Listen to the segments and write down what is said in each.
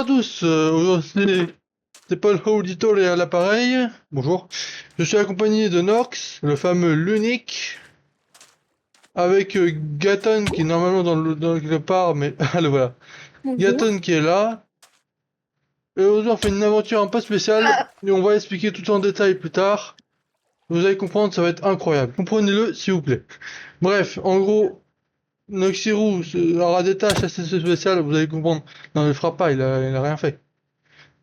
tous, aujourd'hui c'est Paul Auditore à l'appareil. Bonjour. Je suis accompagné de Nox, le fameux l'unique, avec Gaton qui est normalement dans quelque part, mais ah, le voilà. Bonjour. Gaton qui est là. Et aujourd'hui on fait une aventure un peu spéciale, et on va expliquer tout en détail plus tard. Vous allez comprendre, ça va être incroyable. Comprenez-le s'il vous plaît. Bref, en gros, Noxiru aura des tâches assez spéciales, vous allez comprendre. Non, il le fera pas, il a rien fait.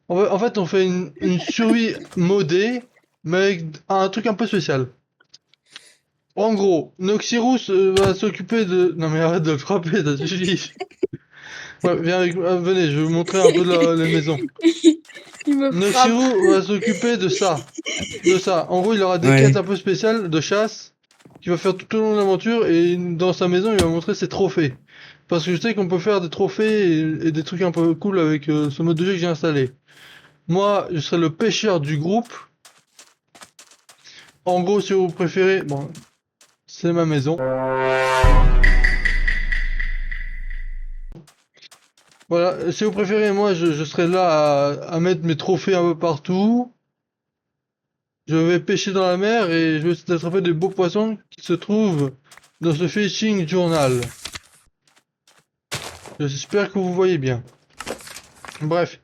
En fait, on fait une survie modée, mais avec un truc un peu spécial. En gros, Noxyrus va s'occuper de... Non mais arrête de le frapper, ça suffit. Ouais, viens avec... venez, je vais vous montrer un peu la maison. Il me frappe. Noxyrus va s'occuper de ça. De ça. En gros, il aura des quêtes Ouais. un peu spéciales de chasse qu'il va faire tout au long de l'aventure et dans sa maison, il va montrer ses trophées. Parce que je sais qu'on peut faire des trophées et des trucs un peu cool avec ce mode de jeu que j'ai installé. Moi, je serai le pêcheur du groupe. En gros, si vous préférez, bon, c'est ma maison. Voilà, si vous préférez, moi, je serai là à mettre mes trophées un peu partout. Je vais pêcher dans la mer et je vais essayer d'attraper des beaux poissons qui se trouvent dans ce fishing journal. J'espère que vous voyez bien. Bref.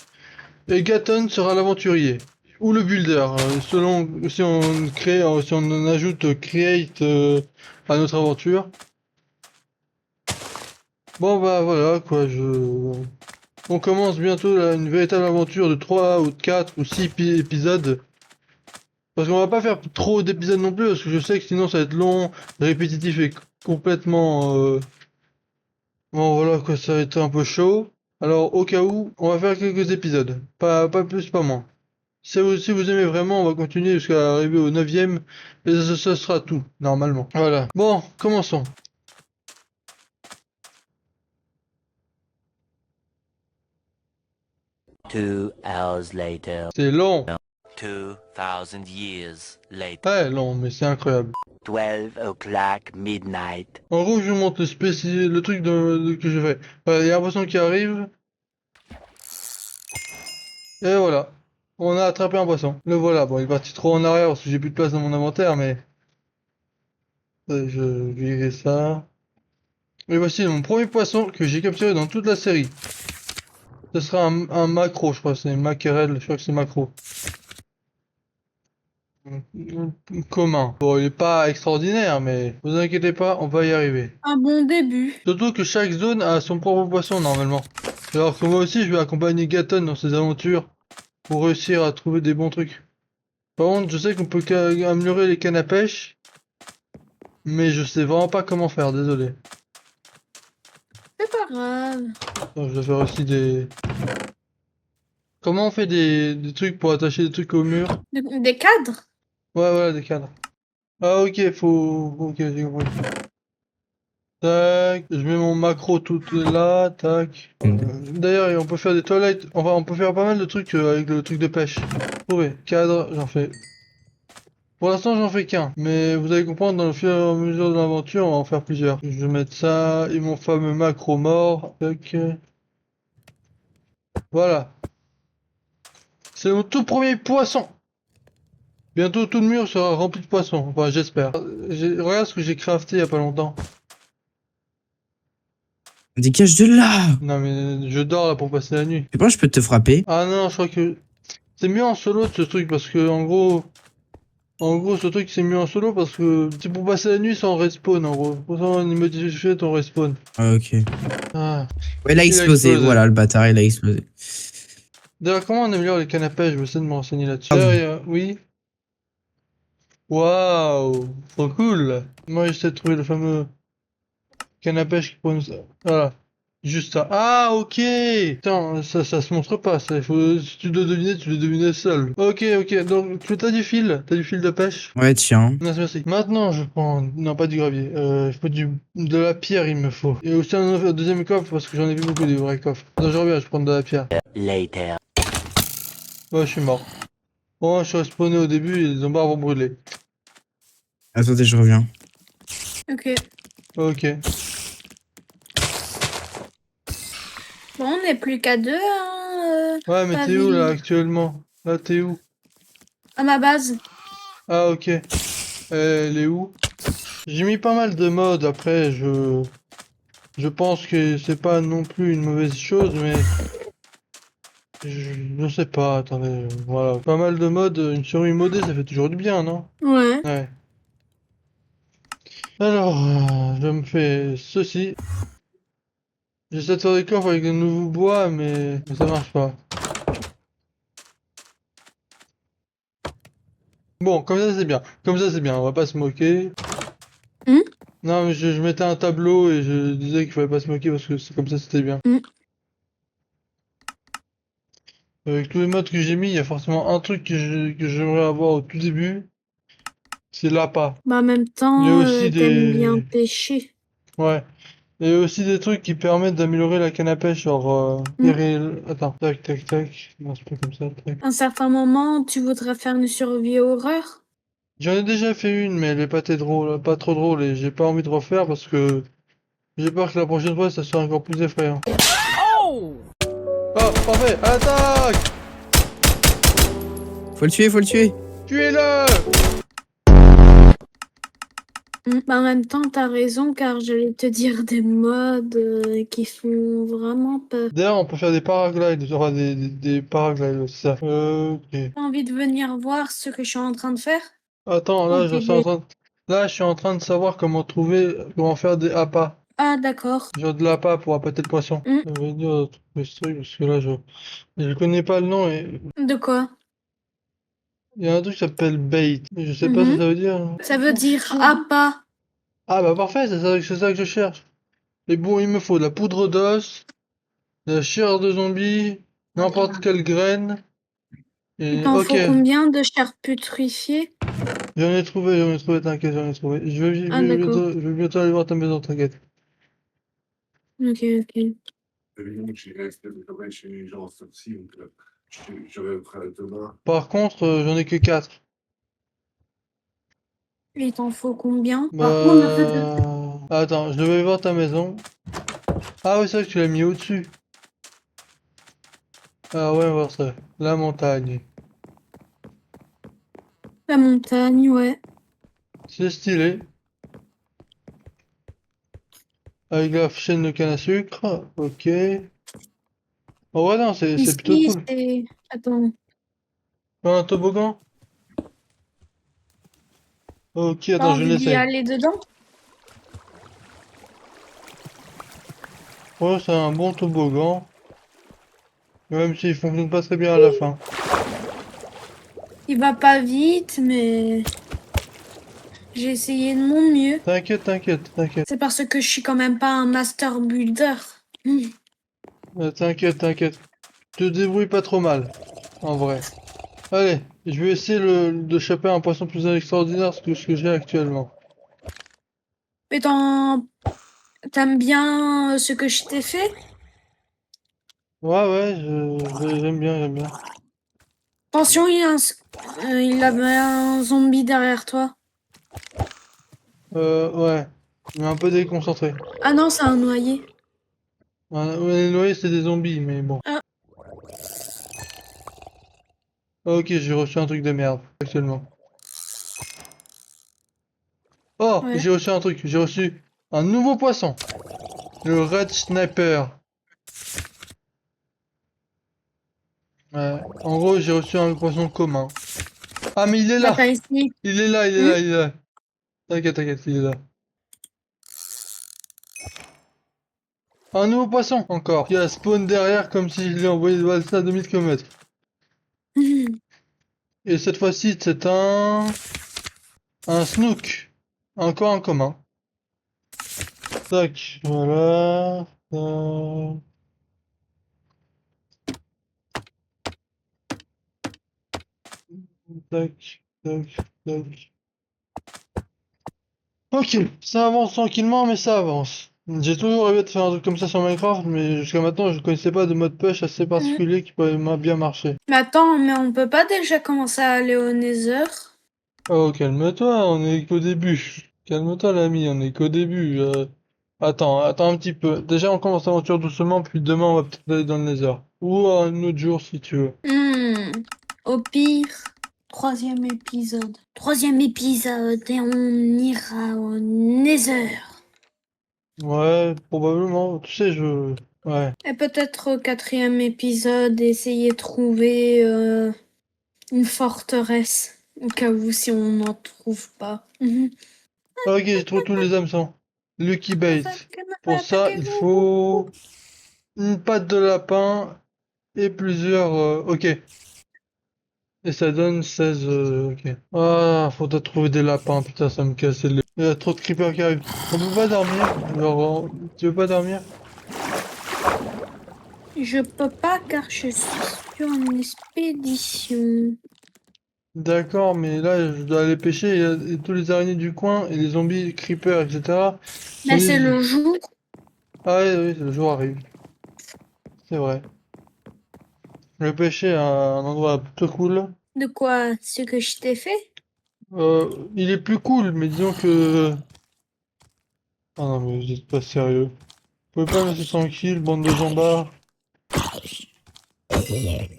Et Gaton sera l'aventurier. Ou le builder, selon si on crée, si on en ajoute create à notre aventure. Bon bah voilà quoi, on commence bientôt là, une véritable aventure de 3 ou 4 ou 6 épisodes. Parce qu'on va pas faire trop d'épisodes non plus, parce que je sais que sinon ça va être long, répétitif et complètement... Bon voilà quoi, ça va être un peu chaud. Alors au cas où, on va faire quelques épisodes. Pas plus, pas moins. Si vous aimez vraiment, on va continuer jusqu'à arriver au 9ème. Et ça sera tout, normalement. Voilà. Bon, commençons. Two hours later. C'est long. 2,000 years later. Ouais, long, mais c'est incroyable. 12 o'clock midnight. En gros, je vous montre le truc que je fais. Voilà, il y a un poisson qui arrive. Et voilà. On a attrapé un poisson. Le voilà. Bon, il est parti trop en arrière parce que j'ai plus de place dans mon inventaire, mais... je virerai ça. Et voici mon premier poisson que j'ai capturé dans toute la série. Ce sera un macro, je crois. C'est mackerel, je crois que c'est macro. Commun. Bon, il est pas extraordinaire, mais vous inquiétez pas, on va y arriver. Un bon début. Surtout que chaque zone a son propre poisson normalement. Alors que moi aussi, je vais accompagner Gaton dans ses aventures pour réussir à trouver des bons trucs. Par contre, je sais qu'on peut améliorer les cannes à pêche, mais je sais vraiment pas comment faire, désolé. C'est pas grave. Attends, je vais faire aussi des... Comment on fait des trucs pour attacher des trucs au mur? Des cadres. Ouais, voilà, des cadres. Ah ok, Ok, j'ai compris. Tac, je mets mon macro tout là, tac. D'ailleurs, on peut faire des toilettes, enfin on peut faire pas mal de trucs avec le truc de pêche. Trouvé, cadre, j'en fais. Pour l'instant j'en fais qu'un, mais vous allez comprendre dans le fur et à mesure de l'aventure, on va en faire plusieurs. Je vais mettre ça, et mon fameux macro mort, tac. Voilà. C'est mon tout premier poisson. Bientôt tout le mur sera rempli de poissons, enfin j'espère. Regarde ce que j'ai crafté il y a pas longtemps. Dégage de là! Non mais je dors là pour passer la nuit. Je sais pas, je peux te frapper. Ah non, je crois que c'est mieux en solo ce truc parce que en gros ce truc c'est mieux en solo parce que c'est pour passer la nuit sans respawn en gros. Pour ça on modifie ton respawn. Ah, ok. Ah. Ouais, il a explosé. Voilà, le bâtard, il a explosé. D'ailleurs comment on améliore les cannes à pêche? Je vais essayer de me renseigner là-dessus. Ah bon. Derrière, oui. Waouh, trop cool. Moi j'essaie de trouver le fameux canne à pêche qui peut nous... Voilà. Juste ça. Ah, ok! Putain, ça se montre pas, ça. Si tu dois deviner, tu dois deviner seul. Ok, ok. Donc, t'as du fil? T'as du fil de pêche? Ouais, tiens. Merci, merci. Maintenant, je prends... Non, pas du gravier. Il faut de la pierre, il me faut. Et aussi un deuxième coffre, parce que j'en ai vu beaucoup des vrais coffres. Non, je reviens, je prends de la pierre. Later. Ouais, je suis mort. Bon, je suis respawné au début et les embars vont brûler. Attendez, je reviens. Ok. Ok. Bon, on n'est plus qu'à deux, hein. Ouais, mais ta t'es où là ville. actuellement? Là, t'es où? À ma base. Ah, ok. Elle est où? J'ai mis pas mal de modes, après, je pense que c'est pas non plus une mauvaise chose, mais je sais pas, attendez, voilà. Pas mal de modes, une souris modée, ça fait toujours du bien, non? Ouais. Ouais. Alors, je me fais ceci. J'essaie de faire des coffres avec de nouveaux bois, mais ça marche pas. Bon, comme ça c'est bien. Comme ça c'est bien, on va pas se moquer. Hmm. Non, mais je mettais un tableau et je disais qu'il fallait pas se moquer parce que c'est comme ça c'était bien. Hmm. Avec tous les modes que j'ai mis, il y a forcément un truc que j'aimerais avoir au tout début, c'est l'appât. Bah, en même Il y a temps, aussi t'aimes bien des... pêcher. Ouais. Il y a aussi des trucs qui permettent d'améliorer la canne à pêche, genre... Hmm. Attends, tac, tac, tac. Non, c'est pas comme ça, tac. À un certain moment, tu voudrais faire une survie horreur? J'en ai déjà fait une, mais elle est pas très drôle, pas trop drôle, et j'ai pas envie de refaire parce que j'ai peur que la prochaine fois ça soit encore plus effrayant. Oh, parfait, attaque! Faut le tuer, faut le tuer. Tuez-le! Bah, en même temps, t'as raison, car j'allais te dire des modes qui font vraiment peur. D'ailleurs, on peut faire des paraglides, genre des paraglides, c'est ça. Ok. T'as envie de venir voir ce que je suis en train de faire? Attends, Ou là, je t'es suis en dé- train de... Là, je suis en train de savoir comment faire des appâts. Ah, d'accord. Genre de l'appât pour appâter le poisson. Hmm. Ça veut dire de trouver ce truc, parce que là, je connais pas le nom et De quoi? il y a un truc qui s'appelle bait. Mais je sais pas ce que Mhm. ça veut dire. Ça veut dire appât. Ah bah parfait, c'est ça que je cherche. Et bon, il me faut de la poudre d'os, de la chair de zombie, n'importe quelle graine. Il Et t'en ok, faut combien de chair putréfiée? j'en ai trouvé, t'inquiète, j'en ai trouvé. Ah, d'accord. Je vais bientôt aller voir ta maison, t'inquiète. Ok, ok. Évidemment que j'ai resté de travail chez les gens aussi, donc j'aurais demain. Par contre, j'en ai que 4. Il t'en faut combien? Par contre, Bah... Attends, je vais voir ta maison. Ah oui, c'est vrai que tu l'as mis au-dessus. Ah ouais, on va voir ça. La montagne. la montagne, ouais. C'est stylé. Avec la chaîne de canne à sucre. Ok. Oh ouais, non, c'est plutôt Ici, cool. c'est... Attends. Un toboggan? Ok, T'as attends, je envie d'y l'essaye. aller dedans? Ouais, c'est un bon toboggan. Même s'il fonctionne pas très bien à la fin. Il va pas vite, mais j'ai essayé de mon mieux. T'inquiète, t'inquiète, t'inquiète. C'est parce que je suis quand même pas un master builder. T'inquiète, t'inquiète. Te débrouille pas trop mal, en vrai. Allez, je vais essayer de choper un poisson plus extraordinaire que ce que j'ai actuellement. Mais t'aimes bien ce que je t'ai fait? Ouais, ouais, j'aime bien, j'aime bien. Attention, il avait un zombie derrière toi. Ouais. Mais un peu déconcentré. Ah non, c'est un noyé. Ouais, les noyés, c'est des zombies, mais bon. Ah. Ok, j'ai reçu un truc de merde, actuellement. Oh, Ouais. j'ai reçu un truc, j'ai reçu un nouveau poisson. Le Red Sniper. Ouais. En gros, j'ai reçu un poisson commun. Ah, mais il est Bah, là! t'as essayé. Il est là, il est Hmm. là, il est là. T'inquiète, t'inquiète, il est là. Un nouveau poisson, encore, qui a spawn derrière comme si je l'ai envoyé de ça à 2000 km. Et cette fois-ci, c'est un snook. Encore un commun. Tac, voilà. Tac, tac, tac. Ok, ça avance tranquillement, mais ça avance. J'ai toujours rêvé de faire un truc comme ça sur Minecraft, mais jusqu'à maintenant, je connaissais pas de mode push assez particulier qui pourrait bien marcher. Mais attends, mais on peut pas déjà commencer à aller au Nether? Oh, calme-toi, on est qu'au début. Calme-toi, l'ami, on est qu'au début. Attends un petit peu. Déjà, on commence l'aventure doucement, puis demain, on va peut-être aller dans le Nether. Ou un autre jour si tu veux. Au pire, troisième épisode. Troisième épisode et on ira au Nether. Ouais, probablement. Tu sais, je... Ouais. Et peut-être au quatrième épisode, essayer de trouver une forteresse. Au cas où si on n'en trouve pas. Ok, je trouve tous les hameçons. Lucky Bait. Pour ça, il faut une patte de lapin et plusieurs... Ok. Et ça donne 16... ok. Ah, faudra trouver des lapins. Putain, ça me casse le... Il y a trop de creepers qui arrivent. On peut pas dormir. Genre, tu veux pas dormir? Je peux pas car je suis sur une expédition. D'accord, mais là, je dois aller pêcher. Il y a tous les araignées du coin et les zombies, les creepers, etc. Mais c'est le jour. Ah oui, oui, le jour arrive. C'est vrai. Je vais pêcher à un endroit plutôt cool. De quoi? Ce que je t'ai fait? Il est plus cool, mais disons que... Ah non, mais vous êtes pas sérieux. Vous pouvez pas me laisser tranquille, bande de zombards. Il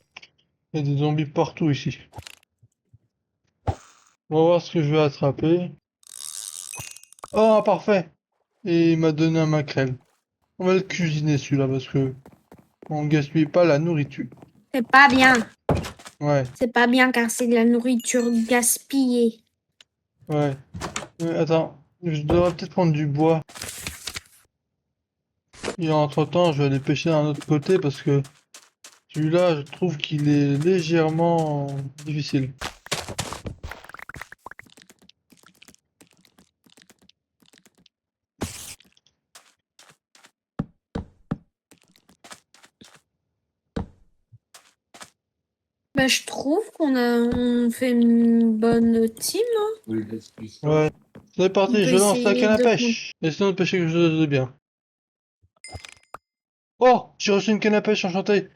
y a des zombies partout ici. On va voir ce que je vais attraper. Oh, parfait! Et il m'a donné un maquerelle. On va le cuisiner celui-là parce que on gaspille pas la nourriture. C'est pas bien. Ouais, C'est pas bien car c'est de la nourriture gaspillée. ouais. Attends, je devrais peut-être prendre du bois. Et entre-temps, je vais aller pêcher d'un autre côté parce que celui-là, je trouve qu'il est légèrement difficile. Bah, je trouve on fait une bonne team, hein. Oui, gaspille ça. Ouais. C'est On parti, peut je lance la essayer canne à de- pêche. Essayons de pêcher quelque chose de bien. Oh, j'ai reçu une canne à pêche enchantée.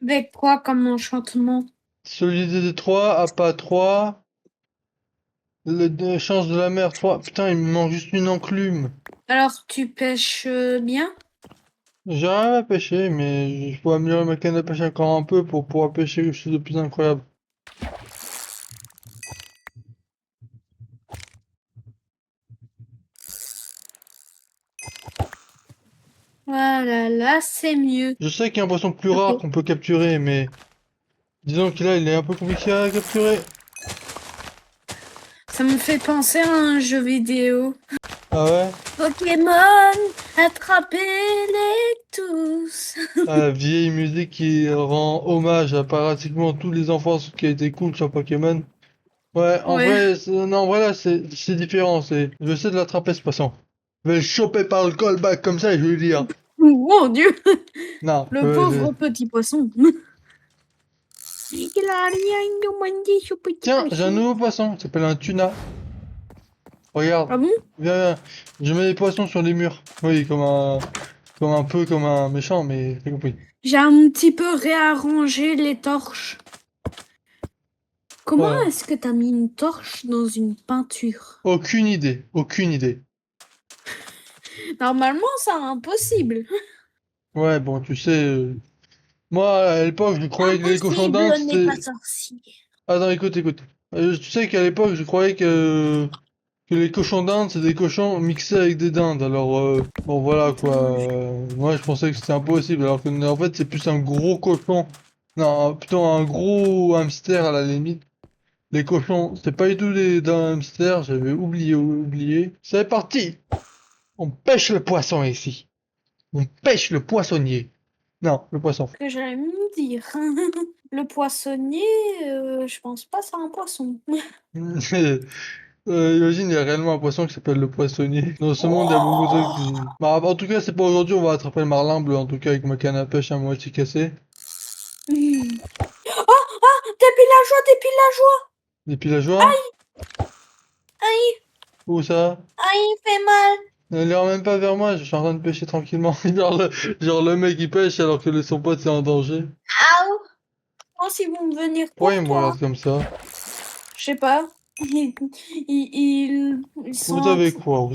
Avec quoi comme enchantement? Solidité des 3, appât 3. Chance de la mer 3. Putain, il me manque juste une enclume. Alors, tu pêches bien? J'ai rien à pêcher, mais je peux améliorer ma canne à pêche encore un peu pour pouvoir pêcher quelque chose de plus incroyable. Voilà, là, c'est mieux. Je sais qu'il y a un poisson plus rare qu'on peut capturer, mais disons que là, il est un peu compliqué à capturer. Ça me fait penser à un jeu vidéo. Ah ouais? Pokémon, attrapez-les tous. La vieille musique qui rend hommage à pratiquement tous les enfants, ce qui a été cool sur Pokémon. Ouais, en Ouais. vrai, non, en vrai là, c'est différent. Je vais essayer de l'attraper ce poisson. Je vais le choper par le callback comme ça et je vais lui dire. Mon Dieu, Non, le pauvre petit poisson. Il a rien demandé, ce petit Tiens, j'ai un poisson. nouveau poisson, il s'appelle un tuna. Regarde, Ah bon? viens, je mets des poissons sur les murs. Oui, comme un méchant, mais t'as compris. J'ai un petit peu réarrangé les torches. Comment Voilà. est-ce que t'as mis une torche dans une peinture? Aucune idée, aucune idée. Normalement, c'est impossible. Ouais, bon, tu sais, moi à l'époque, je croyais que les cochons Impossible d'Inde n'est pas c'était. sorcier. Attends, écoute. Tu sais qu'à l'époque, je croyais que les cochons d'Inde, c'est des cochons mixés avec des dindes. Alors, bon, voilà quoi. Moi, je pensais que c'était impossible. Alors que, en fait, c'est plus un gros cochon. Non, plutôt un gros hamster à la limite. Les cochons, c'est pas du tout des hamsters. J'avais oublié. C'est parti! On pêche le poisson ici. On pêche le poissonnier. Non, le poisson. Que j'allais me dire. Le poissonnier, je pense pas c'est un poisson. Imagine, il y a réellement un poisson qui s'appelle le poissonnier. Dans ce monde, il y a beaucoup de trucs qui... Bah, en tout cas, c'est pas aujourd'hui, on va attraper le marlin bleu, en tout cas, avec ma canne à pêche à moitié cassée. Oh, des villageois, des villageois. Et puis la joie, Aïe, où ça? aïe, il fait mal. Elle ira même pas vers moi, je suis en train de pêcher tranquillement. Genre le mec il pêche alors que son pote c'est en danger. Aouh. Oh, si vous me venir pour Pourquoi il me toi. regarde comme ça? Je sais pas. Ils sont... Vous avez quoi?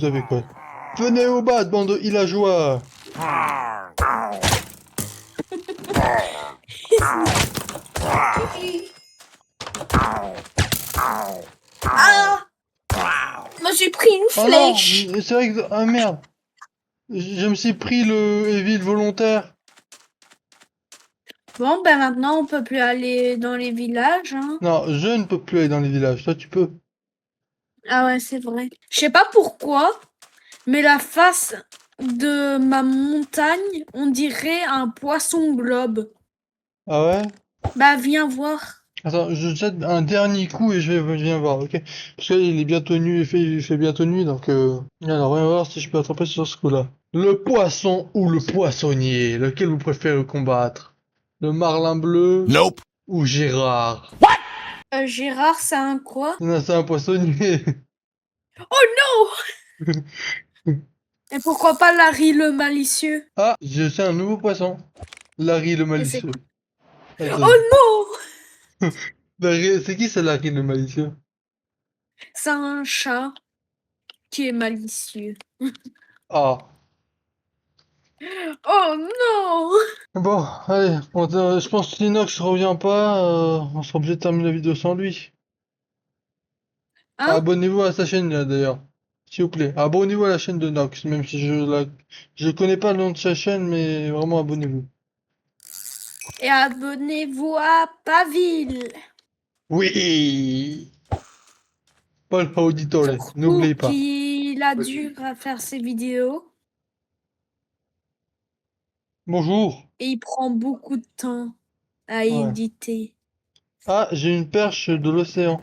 Venez au bas, bande de villageois! Ah! Je me suis pris une Oh non, flèche. c'est vrai que... Ah merde. Je me suis pris le Evil volontaire. Bon, ben maintenant, on peut plus aller dans les villages, hein. Non, je ne peux plus aller dans les villages. Toi, tu peux. Ah ouais, c'est vrai. Je sais pas pourquoi, mais la face de ma montagne, on dirait un poisson globe. Ah ouais? Bah, viens voir. Attends, je jette un dernier coup et je viens voir, ok? Parce qu'il est bientôt nuit, il fait bientôt nuit, donc alors, on va voir si je peux attraper sur ce coup-là. Le poisson ou le poissonnier, lequel vous préférez combattre? Le marlin bleu Nope. ou Gérard? Gérard, c'est un quoi? Non, c'est un poissonnier. Oh non! Et pourquoi pas Larry le malicieux? Ah, je sais un nouveau poisson. Larry le Et c'est malicieux. Attends. Oh non! C'est qui c'est Larry le malicieux? C'est un chat qui est malicieux. Ah. Oh non! Bon, allez, je pense que Linux revient pas, on sera obligé de terminer la vidéo sans lui. Hein? Abonnez-vous à sa chaîne là, d'ailleurs, s'il vous plaît. Abonnez-vous à la chaîne de Nox, même si je connais pas le nom de sa chaîne, mais vraiment abonnez-vous. Et abonnez-vous à Paville. Oui! Paul Auditore, n'oubliez Surtout pas. qu'il a dur à faire ses vidéos Bonjour. et il prend beaucoup de temps à Ouais. éditer. Ah, j'ai une perche de l'océan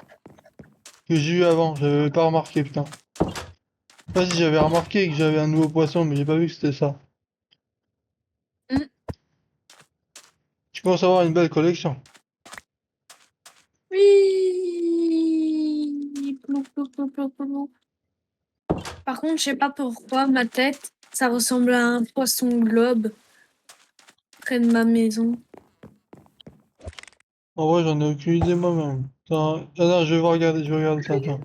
que j'ai eu avant, j'avais pas remarqué, putain. Je sais pas si j'avais remarqué que j'avais un nouveau poisson, mais j'ai pas vu que c'était ça. Mm. Tu commences à avoir une belle collection. Oui. Plou, plou, plou, plou, plou. Par contre, je sais pas pourquoi ma tête, ça ressemble à un poisson globe près de ma maison. En vrai, j'en ai aucune idée moi-même. Attends, je vais regarder ça, attends.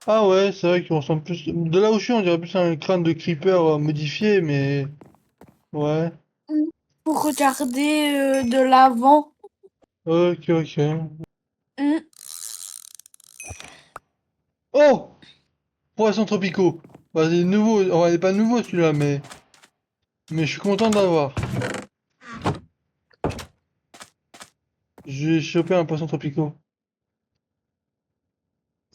Ah ouais, c'est vrai qu'on ressemble plus... De là où je suis, on dirait plus un crâne de creeper modifié, mais... Ouais. Pour regarder de l'avant. Ok, ok. Mm. Oh! Poissons tropicaux. Bah, c'est nouveau. Enfin, il est pas nouveau celui-là, mais... Mais je suis content de l'avoir. J'ai chopé un poisson tropicaux.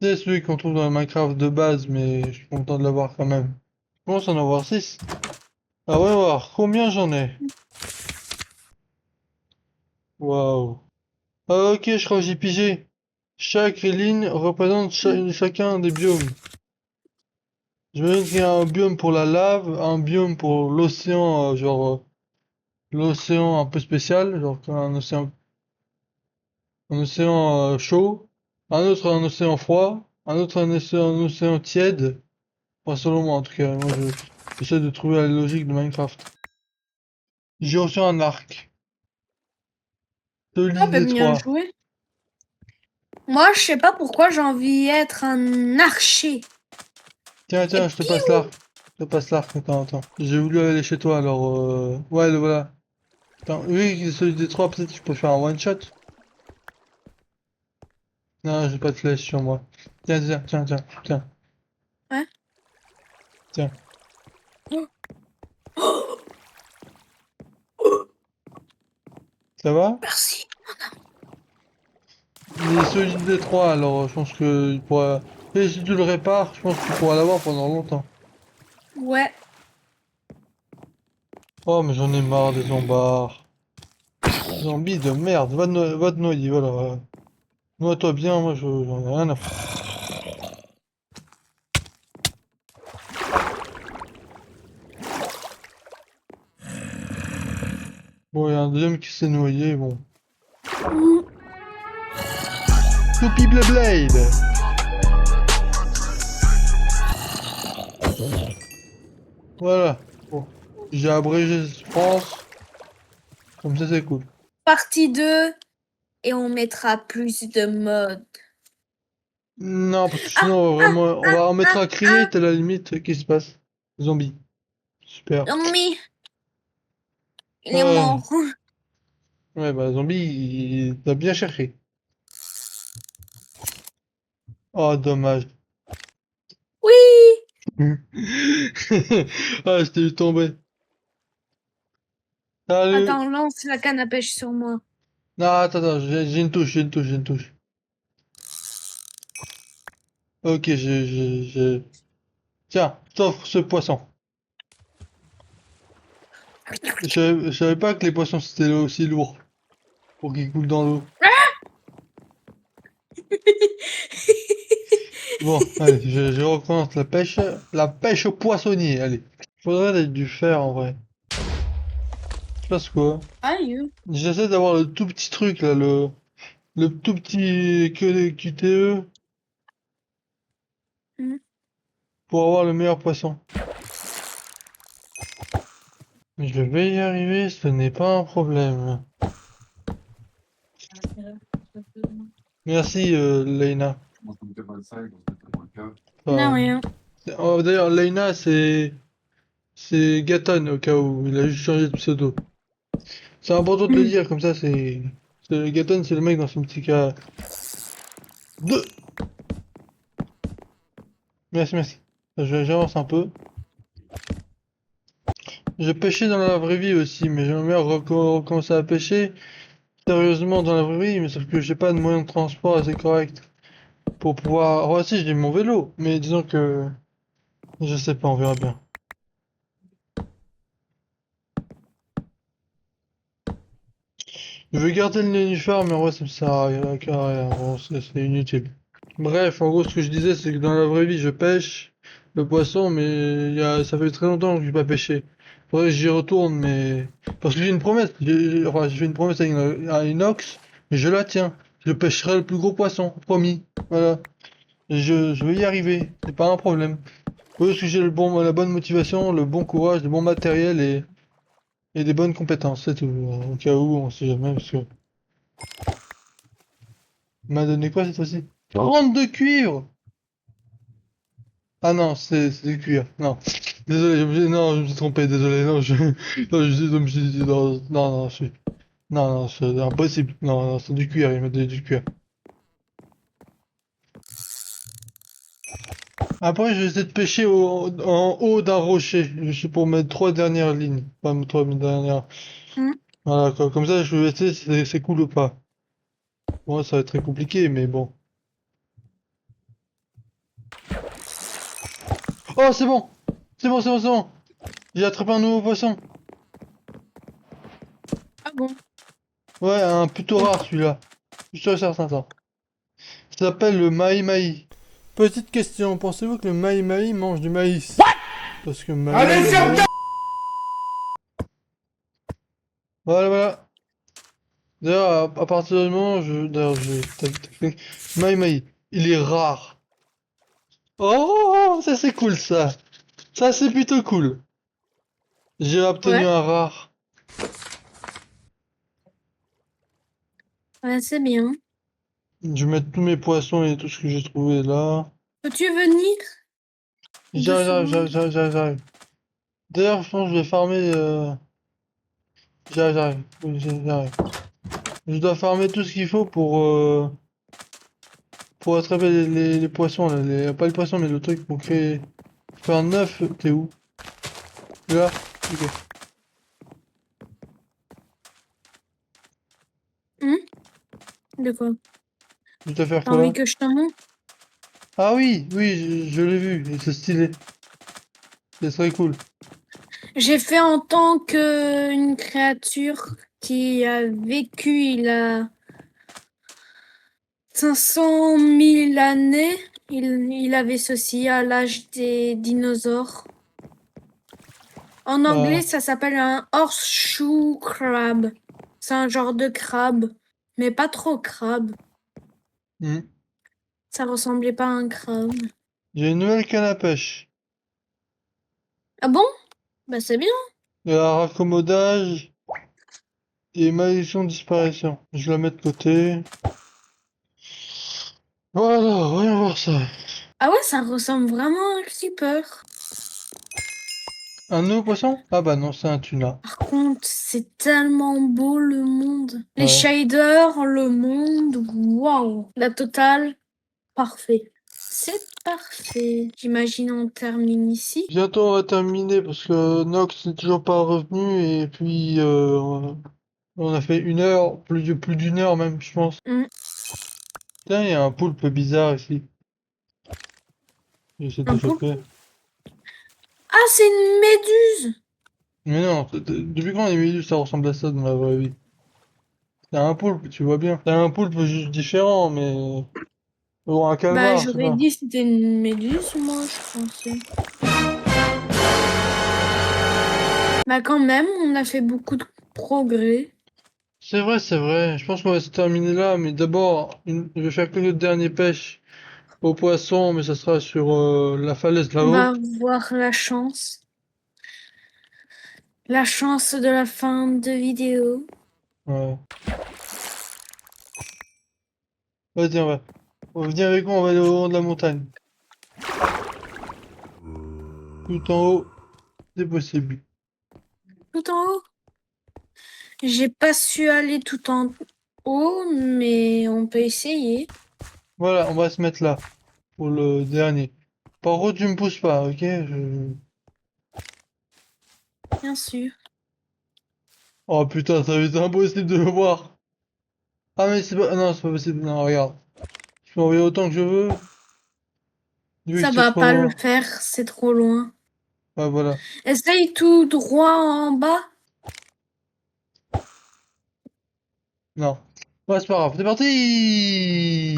C'est celui qu'on trouve dans Minecraft de base, mais je suis content de l'avoir quand même. Je commence à en avoir 6. Ah ouais, voir combien j'en ai. Waouh. Ah, ok, je crois que j'ai pigé. Chaque ligne représente chacun des biomes. Je me qu'il y a un biome pour la lave, un biome pour l'océan, l'océan un peu spécial, genre un océan chaud, un océan froid, un océan tiède. Enfin, selon moi en tout cas, moi j'essaie de trouver la logique de Minecraft. J'ai reçu un arc. Ah Solide ben bien étroit. joué. Moi, je sais pas pourquoi j'ai envie d'être un archer. Tiens, tiens, je te passe l'arc. Je te passe l'arc, attends, attends. J'ai voulu aller chez toi, alors ouais, le voilà. Attends, oui, celui des trois, peut-être que je peux faire un one shot. Non, j'ai pas de flèche sur moi. Tiens, tiens, tiens, tiens, tiens. Ouais. Tiens. Ça va? Merci. Il est solide des trois, alors je pense que il pourra... Et si tu le répares, je pense que tu pourras l'avoir pendant longtemps. Ouais. Oh, mais j'en ai marre des zombards. Zombies de merde, va te noyer, voilà. Noie-toi bien, moi j'en ai rien à foutre. Bon, il y a un deuxième qui s'est noyé, bon. Toupie Blade! Voilà. Bon. J'ai abrégé France. Comme ça, c'est cool. Partie 2. Et on mettra plus de modes. Non, parce que sinon, vraiment, on va en mettre à create à la limite. Qu'est-ce qui se passe? Zombie. Super. Non mais, il est Ouais. mort. Ouais, bah, zombie, il t'a bien cherché. Oh, dommage. Oui! Ah, je t'ai vu tomber. Salut. Attends, lance la canne à pêche sur moi. Non, attends, j'ai une touche, j'ai une touche, j'ai une touche. Ok, Tiens, je t'offre ce poisson. Je savais pas que les poissons c'était aussi lourd pour qu'ils coulent dans l'eau. Bon, allez, je recommence la pêche. La pêche au poissonnier, allez. Faudrait du fer en vrai. Je passe quoi? Aïe. J'essaie d'avoir le tout petit truc là, le tout petit QTE Hmm. pour avoir le meilleur poisson. Je vais y arriver, ce n'est pas un problème. Merci, Leïna. Moi, ça me fait 25, on se met moins 4. Non, Enfin, rien. oh, d'ailleurs, Leïna, c'est Gaton au cas où, il a juste changé de pseudo. C'est important de le Hmm. dire, comme ça, Gaton, c'est le mec dans son petit cas. Deux. Merci, merci. J'avance un peu. J'ai pêché dans la vraie vie aussi, mais j'aimerais bien recommencer à pêcher sérieusement dans la vraie vie, mais sauf que j'ai pas de moyen de transport assez correct pour pouvoir. Oh, si, j'ai mon vélo, mais disons que. Je sais pas, on verra bien. Je veux garder le nénuphar, mais en vrai, ça me sert à rien. Bon, c'est inutile. Bref, en gros, ce que je disais, c'est que dans la vraie vie, je pêche le poisson, mais ça fait très longtemps que j'ai pas pêché. Faudrait que j'y retourne, mais... Parce que j'ai une promesse. Enfin, j'ai fait une promesse à Inox, mais je la tiens. Je pêcherai le plus gros poisson, promis. Voilà. Et je vais y arriver. C'est pas un problème. Faut juste que j'ai la bonne motivation, le bon courage, le bon matériel et des bonnes compétences, c'est tout. Au cas où, on sait jamais, parce que... Il m'a donné quoi cette fois-ci? 32 cuivre! Ah non, c'est du cuir. Non. Désolé, non, je me suis trompé, désolé. Non, je me suis dit, non, c'est impossible. Non, non, c'est du cuir, il m'a donné du cuir. Après, je vais essayer de pêcher en haut d'un rocher. Je sais pour mes 3 dernières lignes. Pas mes 3 dernières. Hmm. Voilà, comme ça, je vais essayer si c'est cool ou pas. Bon, ça va être très compliqué, mais bon. Oh, c'est bon! C'est bon, c'est bon, c'est bon! J'ai attrapé un nouveau poisson. Ah bon? Ouais, un plutôt rare celui-là. Je suis sûr et certain, ça. Ça s'appelle le maï-maï. Petite question, pensez-vous que le maï-maï mange du maïs? Parce que maï. Voilà, voilà. D'ailleurs, à partir du moment où D'ailleurs, maï-maï, il est rare. Oh, ça c'est cool, ça. Ça c'est plutôt cool. J'ai obtenu Ouais. un rare. Ouais, c'est bien. Je vais mettre tous mes poissons et tout ce que j'ai trouvé là. Peux-tu venir doucement? J'arrive. D'ailleurs, je pense que je vais farmer. J'arrive. Oui, j'arrive. Je dois farmer tout ce qu'il faut pour attraper les poissons là. Pas les poissons, mais le truc pour créer. Faire un œuf. T'es où? Là? Ok. Hmm. De quoi? Je dois faire T'as quoi envie là? que je t'en montre? Ah oui, oui, je l'ai vu. Et c'est stylé. C'est très cool. J'ai fait en tant que une créature qui a vécu il a 500 000 années. Il avait ceci à l'âge des dinosaures. En anglais, Ah. ça s'appelle un horseshoe crab. C'est un genre de crabe, mais pas trop crabe. Hmm. Ça ressemblait pas à un crabe. J'ai une nouvelle canne à pêche. Ah bon? Bah c'est bien. Il y a raccommodage et malédiction de disparition. Je la mets de côté. Voilà, voyons voir ça. Ah ouais, ça ressemble vraiment à un creeper. Un nouveau poisson? Ah bah non, c'est un tuna. Par contre, c'est tellement beau le monde. Les Ouais. shaders, le monde, waouh. La totale, parfait. C'est parfait. J'imagine on termine ici. Bientôt on va terminer parce que Nox n'est toujours pas revenu et puis on a fait 1 heure, plus d'une heure même, je pense. Mm. Putain, il y a un poulpe bizarre ici. J'essaie de Un le poulpe? choper. Ah, c'est une méduse! Mais non, depuis quand les méduses ça ressemble à ça dans la vraie vie? C'est un poulpe, tu vois bien. C'est un poulpe juste différent, mais. Ou un Bah, calmar, je sais j'aurais pas. dit c'était une méduse, moi, je pensais. Bah, quand même, on a fait beaucoup de progrès. C'est vrai, c'est vrai. Je pense qu'on va se terminer là, mais d'abord, je vais faire que notre dernière pêche au poisson, mais ça sera sur la falaise On là-haut. va voir la chance. La chance de la fin de vidéo. Ouais. Vas-y, on va venir avec moi, on va aller au haut de la montagne. Tout en haut, c'est possible. Tout en haut? J'ai pas su aller tout en haut, mais on peut essayer. Voilà, on va se mettre là, pour le dernier. Par contre, tu me pousses pas, ok? Bien sûr. Oh putain, ça va être impossible de le voir. Ah mais c'est pas... Non, c'est pas possible. Non, regarde. Je peux envoyer autant que je veux. Vu Ça que c'est va trop pas le loin. faire, c'est trop loin. Ah voilà. Essaye tout droit en bas. Non. Ouais, c'est pas grave. C'est parti. Oui!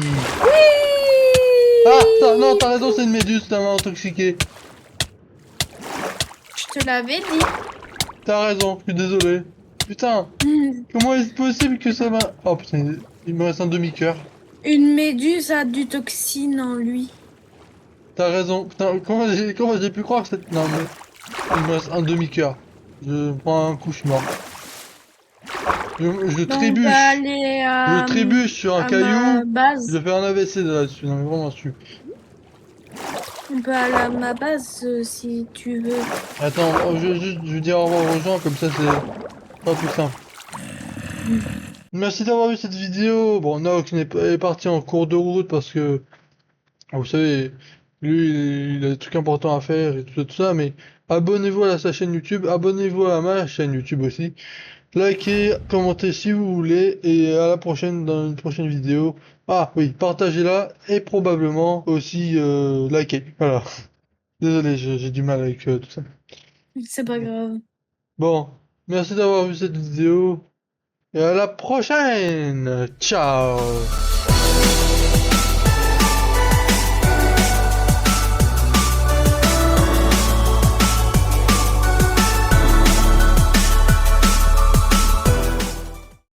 Ah, non, t'as raison, c'est une méduse, ça m'a intoxiqué. Je te l'avais dit. T'as raison, je suis désolé. Putain, comment est-ce possible que ça m'a... Oh putain, il me reste un demi-cœur. Une méduse a du toxine en lui. T'as raison. Putain, comment j'ai pu croire que cette... Non mais... Il me reste un demi-cœur. Je prends un coup, je suis mort. Je Donc, on peut trébuche. aller Je trébuche sur un à ma caillou. Je base. fais un AVC de là-dessus. Non mais vraiment, je suis... On peut aller à ma base si tu veux. Attends, je vais dire au revoir aux gens, comme ça c'est pas plus simple. Merci d'avoir vu cette vidéo. Bon, Nox est parti en cours de route parce que, vous savez, lui, il a des trucs importants à faire et tout ça, mais abonnez-vous à sa chaîne YouTube, abonnez-vous à ma chaîne YouTube aussi. Likez, commentez si vous voulez, et à la prochaine dans une prochaine vidéo. Ah oui, partagez-la et probablement aussi likez. Voilà. Désolé, j'ai du mal avec tout ça. C'est pas grave. Bon, merci d'avoir vu cette vidéo et à la prochaine. Ciao.